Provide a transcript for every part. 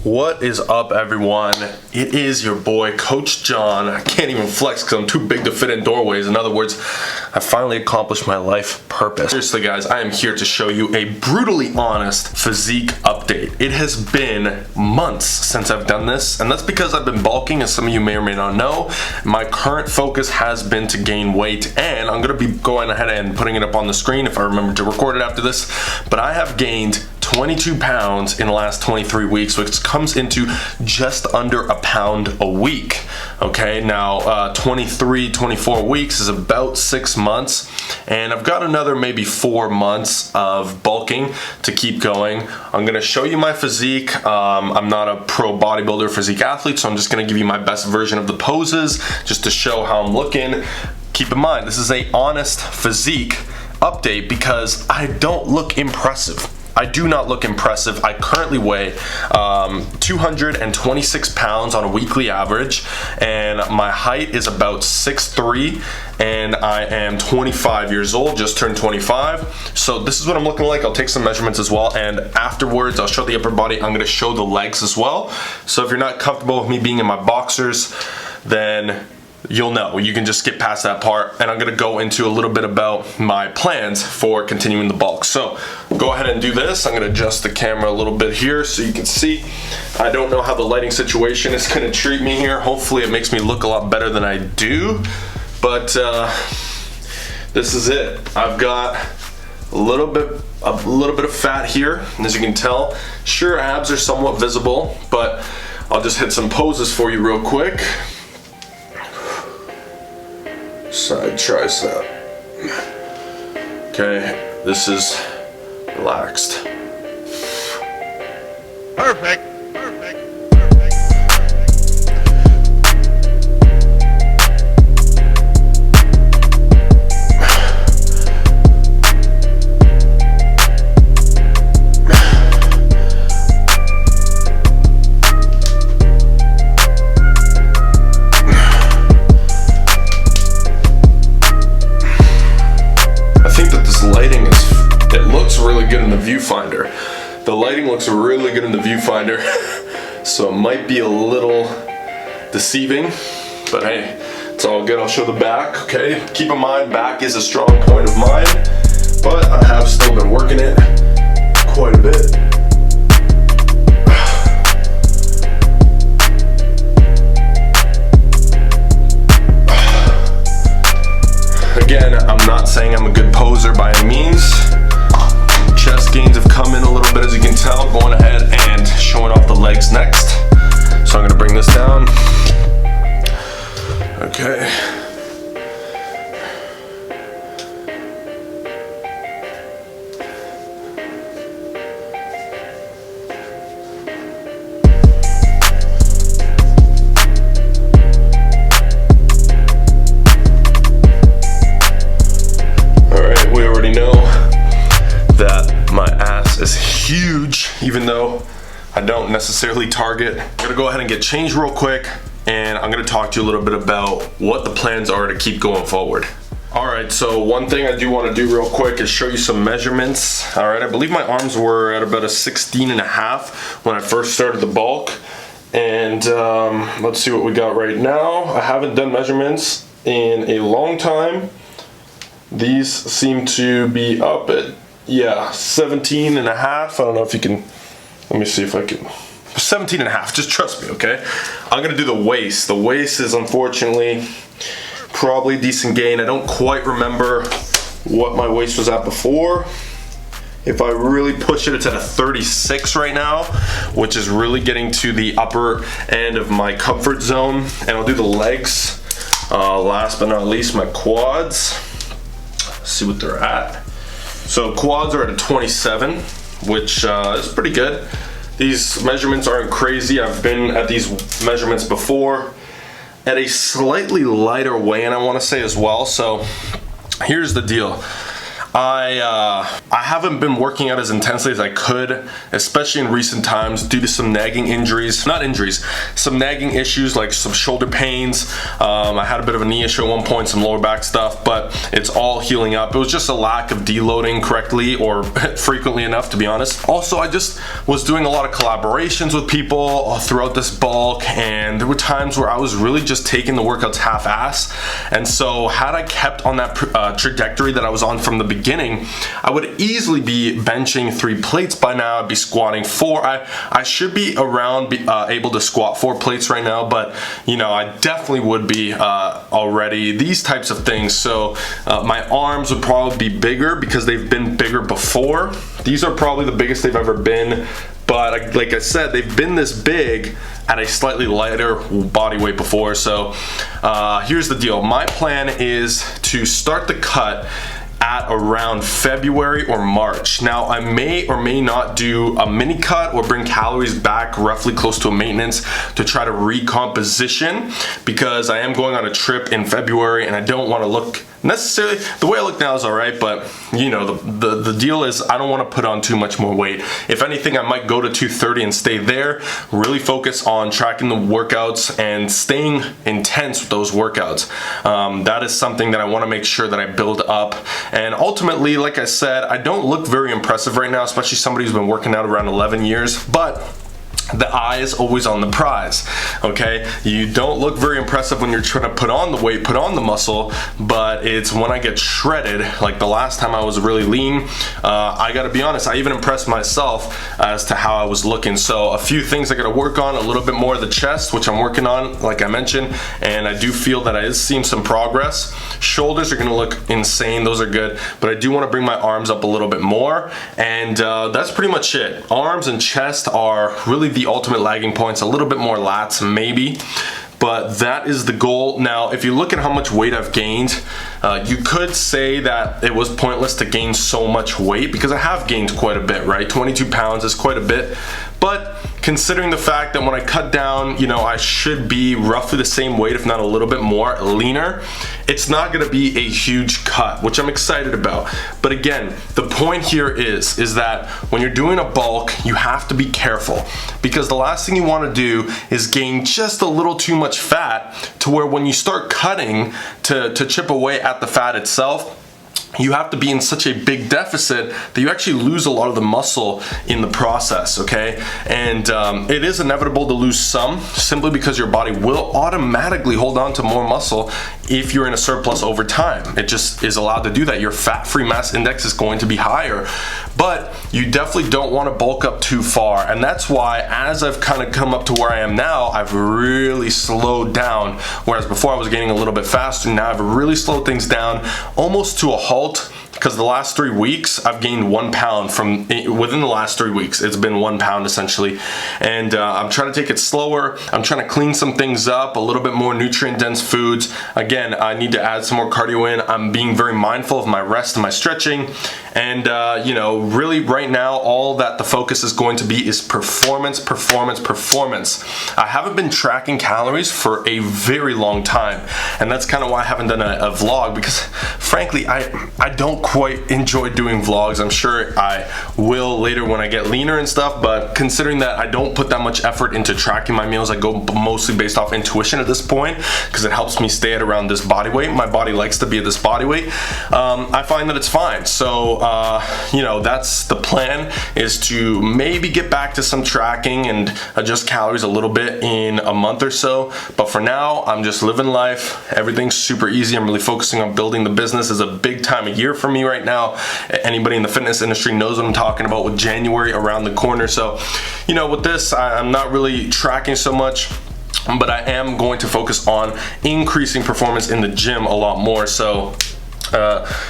What is up, everyone? It is your boy, Coach John. I can't even flex because I'm too big to fit in doorways. In other words, I finally accomplished my life purpose. Seriously, guys, I am here to show you a brutally honest physique update. It has been months since I've done this, and that's because I've been bulking, as some of you may or may not know. My current focus has been to gain weight, and I'm going to be going ahead and putting it up on the screen if I remember to record it after this, but I have gained 22 pounds in the last 23 weeks, which comes into just under a pound a week. Okay, now 24 weeks is about 6 months, and I've got another maybe 4 months of bulking to keep going. I'm gonna show you my physique. I'm not a pro bodybuilder physique athlete, so I'm just gonna give you my best version of the poses just to show how I'm looking. Keep in mind, this is a honest physique update because I don't look impressive. I do not look impressive. I currently weigh 226 pounds on a weekly average, and my height is about 6'3", and I am 25 years old, just turned 25. So this is what I'm looking like. I'll take some measurements as well, and afterwards I'll show the upper body. I'm gonna show the legs as well. So if you're not comfortable with me being in my boxers, then you'll know. You can just skip past that part, and I'm gonna go into a little bit about my plans for continuing the bulk. So go ahead and do this. I'm gonna adjust the camera a little bit here so you can see. I don't know how the lighting situation is gonna treat me here. Hopefully it makes me look a lot better than I do, but this is it. I've got a little bit of fat here, and as you can tell, sure, abs are somewhat visible, but I'll just hit some poses for you real quick. Side tricep. Okay, this is relaxed. Perfect. Viewfinder. The lighting looks really good in the viewfinder, so it might be a little deceiving, but hey, it's all good. I'll show the back, okay? Keep in mind, back is a strong point of mine, but I have still been working it quite a bit. Again, I'm not saying I'm a good poser by any means. Chest gains have come in a little bit, as you can tell. Going ahead and showing off the legs next. So I'm gonna bring this down. Okay. Is huge, even though I don't necessarily target. I'm gonna go ahead and get changed real quick, and I'm gonna talk to you a little bit about what the plans are to keep going forward. All right, so one thing I do want to do real quick is show you some measurements. All right, I believe my arms were at about a 16.5 when I first started the bulk, and let's see what we got right now. I haven't done measurements in a long time. These seem to be up at 17.5. I don't know if you can, let me see if I can, 17.5, just trust me, okay? I'm gonna do the waist. The waist is unfortunately probably decent gain. I don't quite remember what my waist was at before. If I really push it, it's at a 36 right now, which is really getting to the upper end of my comfort zone. And I'll do the legs. Last but not least, my quads. Let's see what they're at. So quads are at a 27, which is pretty good. These measurements aren't crazy. I've been at these measurements before at a slightly lighter weigh-in, I want to say as well. So here's the deal. I haven't been working out as intensely as I could, especially in recent times due to some nagging injuries. Not injuries, some nagging issues like some shoulder pains. I had a bit of a knee issue at one point, some lower back stuff, but it's all healing up. It was just a lack of deloading correctly or frequently enough, to be honest. Also, I just was doing a lot of collaborations with people throughout this bulk, and there were times where I was really just taking the workouts half-ass. And so had I kept on that trajectory that I was on from the beginning, I would easily be benching 3 plates by now. I'd be squatting 4. I should be around able to squat 4 plates right now, but you know, I definitely would be already. These types of things. So my arms would probably be bigger because they've been bigger before. These are probably the biggest they've ever been, but like I said, they've been this big at a slightly lighter body weight before. So here's the deal. My plan is to start the cut at around February or March. Now, I may or may not do a mini cut or bring calories back roughly close to a maintenance to try to recomposition, because I am going on a trip in February and I don't want to look necessarily, the way I look now is all right, but you know, the deal is I don't want to put on too much more weight. If anything, I might go to 230 and stay there, really focus on tracking the workouts and staying intense with those workouts. That is something that I want to make sure that I build up. And ultimately, like I said, I don't look very impressive right now, especially somebody who's been working out around 11 years, but the eye is always on the prize, okay? You don't look very impressive when you're trying to put on the weight, put on the muscle, but it's when I get shredded, like the last time I was really lean, I gotta be honest, I even impressed myself as to how I was looking. So a few things I gotta work on, a little bit more of the chest, which I'm working on, like I mentioned, and I do feel that I is seeing some progress. Shoulders are gonna look insane, those are good, but I do wanna bring my arms up a little bit more, and that's pretty much it. Arms and chest are really the ultimate lagging points, a little bit more lats maybe, but that is the goal. Now, if you look at how much weight I've gained, you could say that it was pointless to gain so much weight, because I have gained quite a bit, right? 22 pounds is quite a bit, but considering the fact that when I cut down, you know, I should be roughly the same weight, if not a little bit more leaner, it's not gonna be a huge cut, which I'm excited about. But again, the point here is that when you're doing a bulk, you have to be careful, because the last thing you wanna do is gain just a little too much fat to where when you start cutting to chip away at the fat itself, you have to be in such a big deficit that you actually lose a lot of the muscle in the process, okay? And it is inevitable to lose some, simply because your body will automatically hold on to more muscle if you're in a surplus over time. It just is allowed to do that. Your fat-free mass index is going to be higher, but you definitely don't want to bulk up too far. And that's why, as I've kind of come up to where I am now, I've really slowed down. Whereas before I was getting a little bit faster, now I've really slowed things down almost to a halt, because the last 3 weeks I've gained 1 pound from within the last 3 weeks. It's been 1 pound essentially, and I'm trying to take it slower. I'm trying to clean some things up, a little bit more nutrient dense foods. Again, I need to add some more cardio in. I'm being very mindful of my rest and my stretching, and you know, really right now all that the focus is going to be is performance, performance, performance. I haven't been tracking calories for a very long time, and that's kind of why I haven't done a vlog, because frankly I don't quite enjoy doing vlogs. I'm sure I will later when I get leaner and stuff, but considering that I don't put that much effort into tracking my meals, I go mostly based off intuition at this point, because it helps me stay at around this body weight. My body likes to be at this body weight. I find that it's fine. So you know, that's the plan, is to maybe get back to some tracking and adjust calories a little bit in a month or so. But for now, I'm just living life. Everything's super easy. I'm really focusing on building the business. It's a big time of year for me right now. Anybody in the fitness industry knows what I'm talking about, with January around the corner. So, you know, with this, I'm not really tracking so much, but I am going to focus on increasing performance in the gym a lot more. So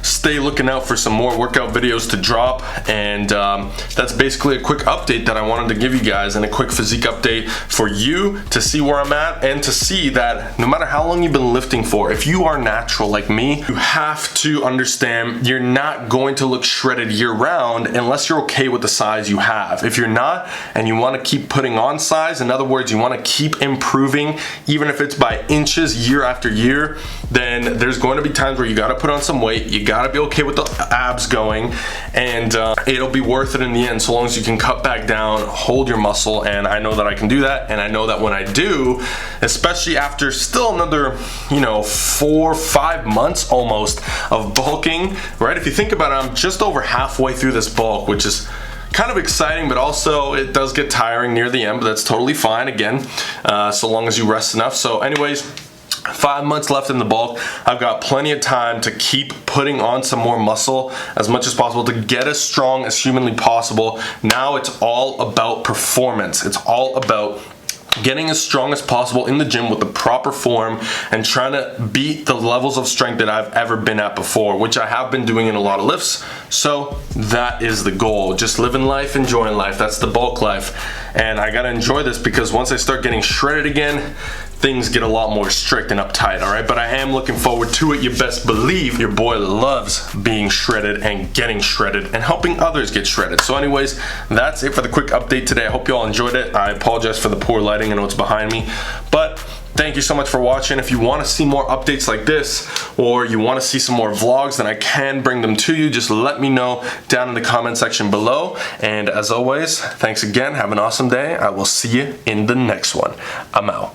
stay looking out for some more workout videos to drop, and that's basically a quick update that I wanted to give you guys, and a quick physique update for you to see where I'm at, and to see that no matter how long you've been lifting for, if you are natural like me, you have to understand you're not going to look shredded year round unless you're okay with the size you have. If you're not, and you want to keep putting on size, in other words, you want to keep improving even if it's by inches year after year, then there's going to be times where you got to put on some weight. You gotta be okay with the abs going, and it'll be worth it in the end, so long as you can cut back down, hold your muscle. And I know that I can do that, and I know that when I do, especially after still another, 4-5 months almost of bulking, right? If you think about it, I'm just over halfway through this bulk, which is kind of exciting, but also it does get tiring near the end, but that's totally fine again, so long as you rest enough. So anyways, 5 months left in the bulk. I've got plenty of time to keep putting on some more muscle as much as possible to get as strong as humanly possible. Now it's all about performance. It's all about getting as strong as possible in the gym with the proper form and trying to beat the levels of strength that I've ever been at before, which I have been doing in a lot of lifts. So that is the goal. Just living life, enjoying life. That's the bulk life. And I gotta enjoy this, because once I start getting shredded again, things get a lot more strict and uptight, all right? But I am looking forward to it. You best believe your boy loves being shredded and getting shredded and helping others get shredded. So anyways, that's it for the quick update today. I hope you all enjoyed it. I apologize for the poor lighting. I know it's behind me, but thank you so much for watching. If you want to see more updates like this, or you want to see some more vlogs, then I can bring them to you. Just let me know down in the comment section below. And as always, thanks again. Have an awesome day. I will see you in the next one. I'm out.